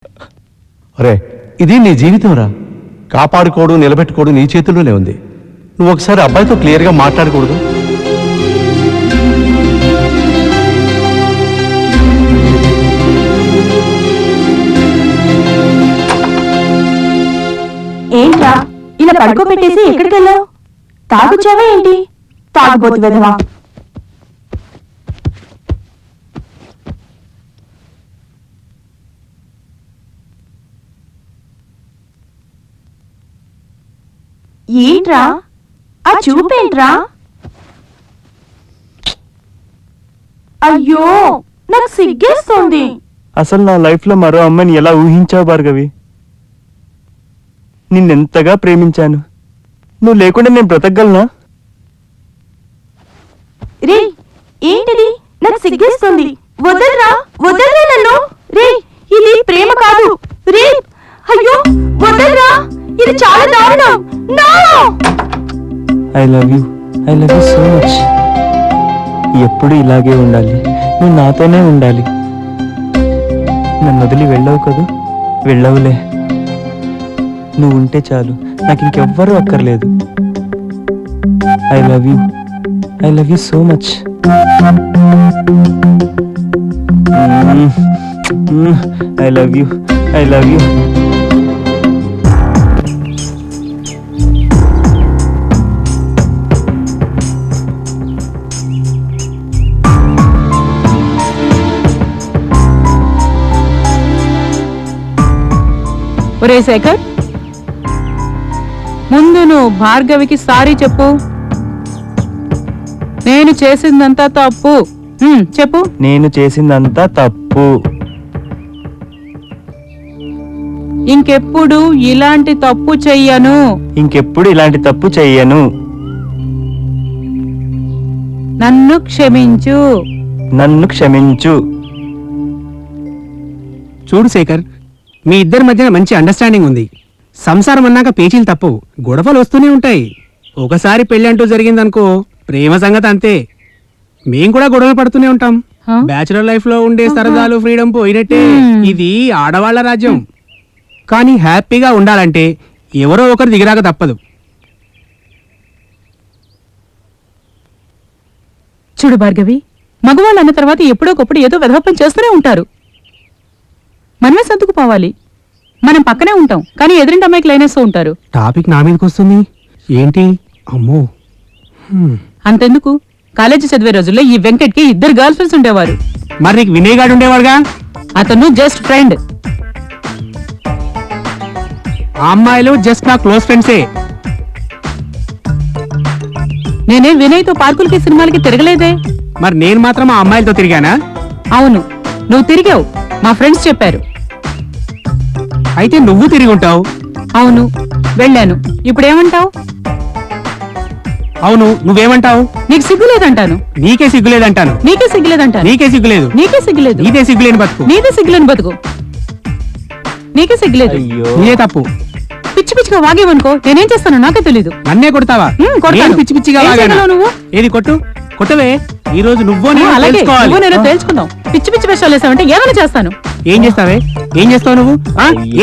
అరే, ఇది నీ జీవితం రా. కాపాడుకోవడం నిలబెట్టుకోవడం నీ చేతుల్లోనే ఉంది. నువ్వు ఒకసారి అబ్బాయితో క్లియర్గా మాట్లాడకూడదు? ఏంట్రా ఇలా పడుకోబెట్టేసి ఎక్కడికి వెళ్ళావు? తాగుచ్చావా ఏంటి? తాగుబోతు వెధవా. ఏంట్రా ఆ చూపేంట్రా? అయ్యో, నాకు సిగ్గేస్తోంది. అసలు నా లైఫ్ లో మరో అమ్మాయిని ఎలా ఊహించావు భార్గవి? నిన్నెంతగా ప్రేమించాను. నువ్వు లేకుండా నేను బ్రతకగలనా? రే, ఏంటిది? నాకు సిగ్గేస్తుంది. వదలరా, వదలరా నన్ను. రే, ఇది ప్రేమ కాదు. రే, అయ్యో వదలరా, ఇది చాలా దారుణం. No! I love you so much. ఎప్పుడు ఇలాగే ఉండాలి. నువ్వు నాతోనే ఉండాలి. నన్ను వదిలి వెళ్ళవు కదూ? వెళ్ళవులే. నువ్వు ఉంటే చాలు, నాకు ఇంకెవ్వరూ అక్కర్లేదు. I love you so much. I love you. ఒరే శేఖర్, ముందు నువ్వు భార్గవికి సారీ చెప్పు. నేను చేసిందంతా తప్పు. చెప్పు. నేను చేసిందంతా తప్పు. ఇంకెప్పుడు ఇలాంటి తప్పు చెయ్యను. నన్ను క్షమించు. చూడు శేఖర్, మీ ఇద్దరి మధ్యన మంచి అండర్స్టాండింగ్ ఉంది. సంసారం అన్నాక పేచీలు తప్పవు, గొడవలు వస్తూనే ఉంటాయి. ఒకసారి పెళ్లి అంటూ జరిగిందనుకో, ప్రేమ సంగతి అంతే. మేం కూడా గొడవలు పడుతూనే ఉంటాం. బ్యాచులర్ లైఫ్ లో ఉండే సరదాలు, ఫ్రీడమ్ పోయినట్టే. ఇది ఆడవాళ్ల రాజ్యం. కానీ హ్యాపీగా ఉండాలంటే ఎవరో ఒకరు దిగిరాక తప్పదు. చూడు భార్గవి, మగవాళ్ళు అన్న తర్వాత ఎప్పుడోకప్పుడు ఏదో వెధవపం చేస్తూనే ఉంటారు. మనమే సర్దుకుపోవాలి. మనం పక్కనే ఉంటాం, కానీ ఎదురింటి అమ్మాయికి లైనేస్తూ ఉంటారు. టాపిక్ నా మీదకి వస్తుంది ఏంటి? అమ్మో, అంతెందుకు, కాలేజీ చదివే రోజుల్లో ఈ వెంకట్కి 2 గర్ల్ ఫ్రెండ్స్ ఉండేవారు. మరి నీకు వినయ్ గాడు ఉండేవాడుగా? అతను జస్ట్ ఫ్రెండ్. ఆ అమ్మాయిలు జస్ట్ నా క్లోజ్ ఫ్రెండ్సే. నేనే వినయ్తో పార్కులకి, సినిమాలకి తిరగలేదే. మరి నేను మాత్రం ఆ అమ్మాయిలతో తిరిగానా? అవును, నువ్వు తిరిగావు. మా ఫ్రెండ్స్ చెప్పారు. అయితే నువ్వు తిరిగి ఉంటావు. అవును, వెళ్ళాను. ఇప్పుడేమంటావు? అవును, నువ్వేమంటావు? నీకు సిగ్గులేదంటాను. నీకే సిగ్గులేదంటాను. నీకే సిగ్గులేదంటాను. నీకే సిగ్గులేదు. నీకే సిగ్గులేదు. నీదే సిగ్గులేని బతుకు. నీదే సిగ్గులేని బతుకు. నీకే సిగ్గులేదు. నీదే తప్పు. పిచ్చి పిచ్చిగా వాగేవనుకో, నేనేం చేస్తానో నాకే తెలీదు. నన్నే కొడతావా? కొడతాను. పిచ్చి పిచ్చిగా ఏం వాగానా? చేయగలవు నువ్వు? ఏది కొట్టు, కొట్టవే. ఈ రోజు నువ్వో నేను అలాగే తెలుసుకోవాలి. నువ్వు నేను తేల్చుకుందాం. పిచ్చి పిచ్చి వేషాలు వేసావంటే ఏమైనా చేస్తాను. ఏం చేస్తావే? ఏం చేస్తావు నువ్వు?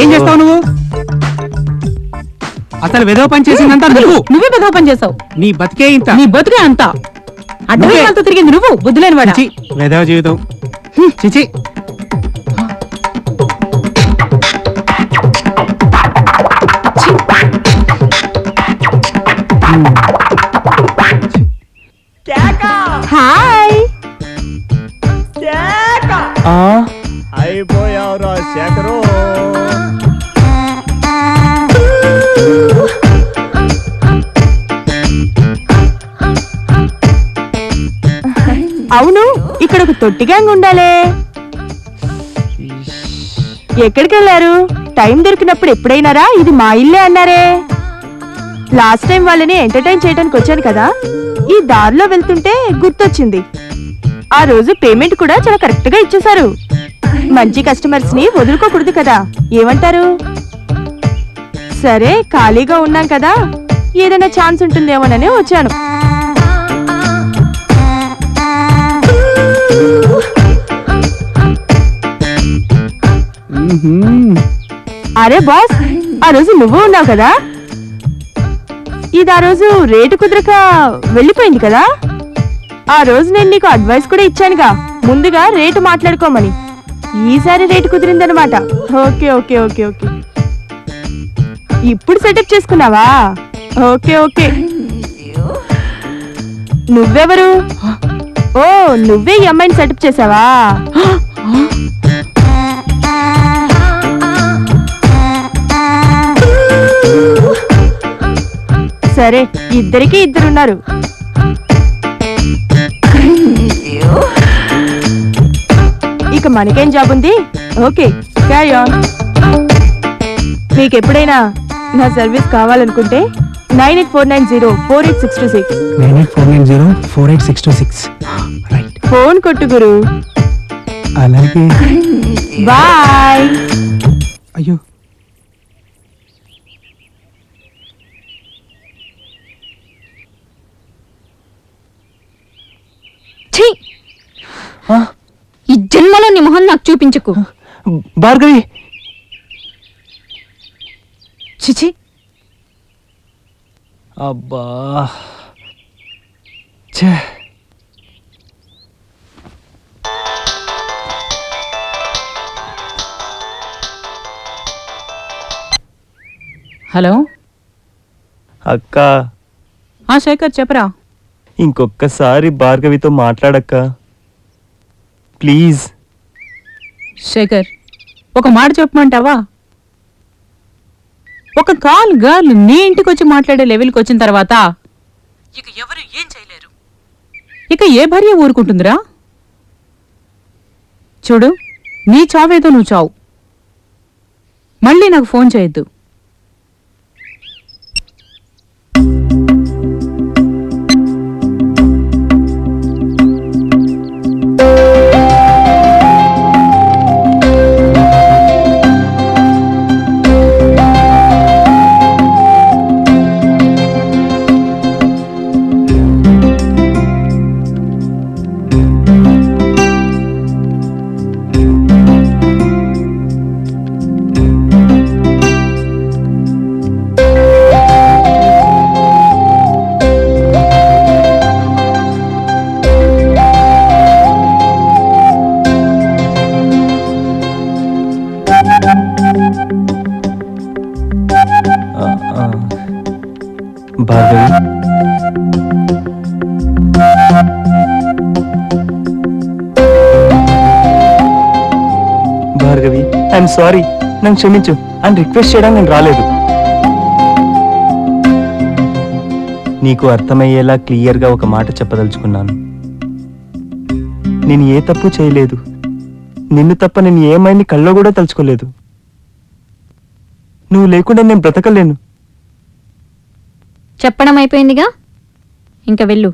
ఏం చేస్తావు నువ్వు? అసలు వెధవ పని చేసిందంతా నువ్వే పెద్ద పని చేసావు. నీ బతికే ఇంత. నీ బతుకే అంత. అడ్డవేళ్ళతో తిరిగింది నువ్వు, బుద్ధులేని వాడా. వెధవ జీవితం. చిచి. హాయ్. అయిపోయావురా శేఖరు. అవును, ఇక్కడ ఒక తొట్టి గ్యాంగ్ ఉండాలే. ఎక్కడికి వెళ్ళారు? టైం దొరికినప్పుడు ఎప్పుడైనారా ఇది మా ఇల్లే అన్నారే. లాస్ట్ టైం వాళ్ళని ఎంటర్టైన్ చేయడానికి వచ్చాను కదా, ఈ దారిలో వెళ్తుంటే గుర్తొచ్చింది. ఆ రోజు పేమెంట్ కూడా చాలా కరెక్ట్ గా ఇచ్చేశారు. మంచి కస్టమర్స్ ని వదులుకోకూడదు కదా, ఏమంటారు? సరే, ఖాళీగా ఉన్నాం కదా, ఏదైనా ఛాన్స్ ఉంటుందేమోనని వచ్చాను. అరే బాస్, ఆ రోజు నువ్వు ఉన్నావు కదా. ఇది ఆ రోజు రేటు కుదరక వెళ్ళిపోయింది కదా. ఆ రోజు నేను నీకు అడ్వైస్ కూడా ఇచ్చానుగా, ముందుగా రేటు మాట్లాడుకోమని. ఈసారి రేటు కుదిరిందనమాట. ఓకే ఓకే ఓకే ఓకే, ఇప్పుడు సెటప్ చేసుకున్నావా? Okay okay. నువ్వెవరు? ఓ, నువ్వే ఈ అమ్మాయిని సెటప్ చేసావా? సరే, ఇద్దరికి ఇద్దరున్నారు. ఇక మనకేం జాబ్ ఉంది? Okay, carry on. మీకు ఎప్పుడైనా నా సర్వీస్ కావాలనుకుంటే 9849048626 9849048626. రైట్. ఫోన్ కొట్టు గురు. అలాగే. బాయ్. అయ్యో, ఛీ! ఈ జన్మలో నీ మొహం నాకు చూపించకు. భార్గవి, చిచి, అబ్బా ఛే. హలో. అక్క, శేఖర్ చెప్పరా. ఇంకొక్కసారి భార్గవితో మాట్లాడక్క ప్లీజ్. శేఖర్, ఒక మాట చెప్పమంటావా? ఒక కాల్ గర్ల్ నీ ఇంటికి వచ్చి మాట్లాడే లెవెల్కి వచ్చిన తర్వాత ఇక ఎవరు ఏం చేయలేరు. ఇక ఏ భార్య ఊరుకుంటుందిరా? చూడు, నీ చావేదో నువ్వు చావు. మళ్ళీ నాకు ఫోన్ చేయొద్దు. భార్గవి, భార్గవి, ఐఎమ్ సారీ, నన్ను క్షమించు. అని రిక్వెస్ట్ చేయడానికి నేను రాలేదు. నీకు అర్థమయ్యేలా క్లియర్గా ఒక మాట చెప్పదలుచుకున్నాను. నేను ఏ తప్పు చేయలేదు. నిన్ను తప్ప నేను ఏమైంది కల్లో కూడా తలుచుకోలేదు. నువ్వు లేకుండా నేను బ్రతకలేను. చెప్పడం అయిపోయిందిగా, ఇంకా వెళ్ళు.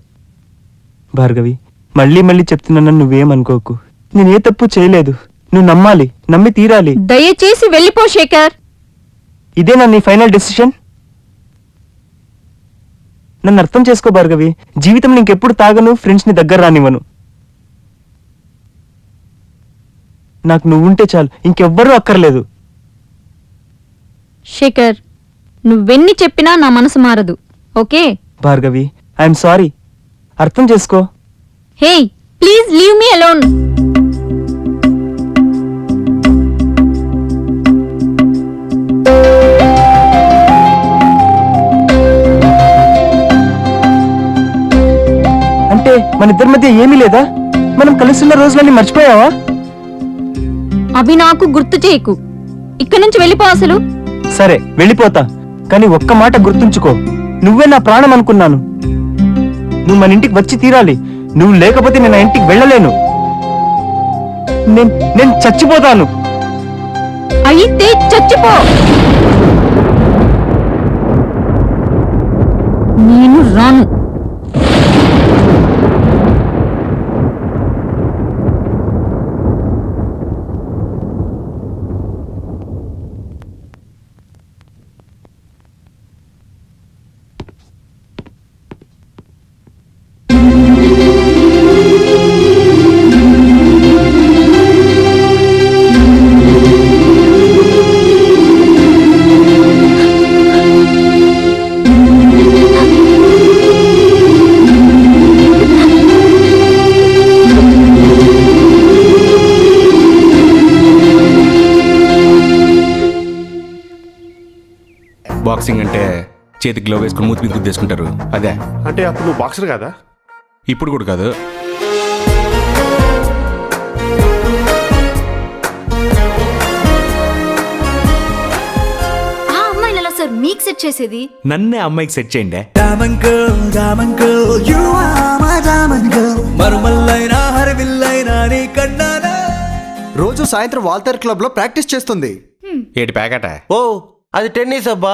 భార్గవి, మళ్ళీ మళ్ళీ చెప్తున్నానని నువ్వేమనుకోకు. నేను ఏ తప్పు చేయలేదు. నువ్వు నమ్మాలి, నమ్మి తీరాలి. దయచేసి వెళ్ళిపో శేఖర్. ఇదేనా నీ ఫైనల్ డెసిషన్? నన్ను అర్థం చేసుకో భార్గవి. జీవితం ఇంకెప్పుడు తాగను, ఫ్రెండ్స్ ని దగ్గర రానివ్వను. నాకు నువ్వుంటే చాలు, ఇంకెవ్వరూ అక్కర్లేదు. శేఖర్, నువ్వెన్ని చెప్పినా నా మనసు మారదు. ఓకే భార్గవి, ఐఎమ్ సారీ, అర్థం చేసుకో. హే, ప్లీజ్ లీవ్ మీ అలోన్. అంటే మన ఇద్దరి మధ్య ఏమీ లేదా? మనం కలిసిన్న రోజులన్నీ మర్చిపోయావా? అవి నాకు గుర్తు చేయకు. ఇక్కడి నుంచి వెళ్ళిపో. అసలు సరే, వెళ్ళిపోతా. కానీ ఒక్క మాట గుర్తుంచుకో, నువ్వే నా ప్రాణం అనుకున్నాను. నువ్వు మన ఇంటికి వచ్చి తీరాలి. నువ్వు లేకపోతే నేను ఆ ఇంటికి వెళ్ళలేను. నేను చచ్చిపోతాను. అయితే చచ్చిపో. నేను రాను. బాక్సింగ్ అంటే చేతికి గ్లవ్ వేసుకుని మూతి మీద గుద్దేసుకుంటారు అదే. అంటే అప్పుడు నువ్వు బాక్సర్ కదా? ఇప్పుడు కూడా కాదు. ఆ అమ్మాయిని ఎలా సార్ మీకు సెట్ చేసేది? నన్నే అమ్మాయికి సెట్ చేయండి. రోజు సాయంత్రం వాల్తేర్ క్లబ్ లో ప్రాక్టీస్ చేస్తుంది. ఏటి ప్యాకెట? ఓ అది టెన్నిస్ అబ్బా.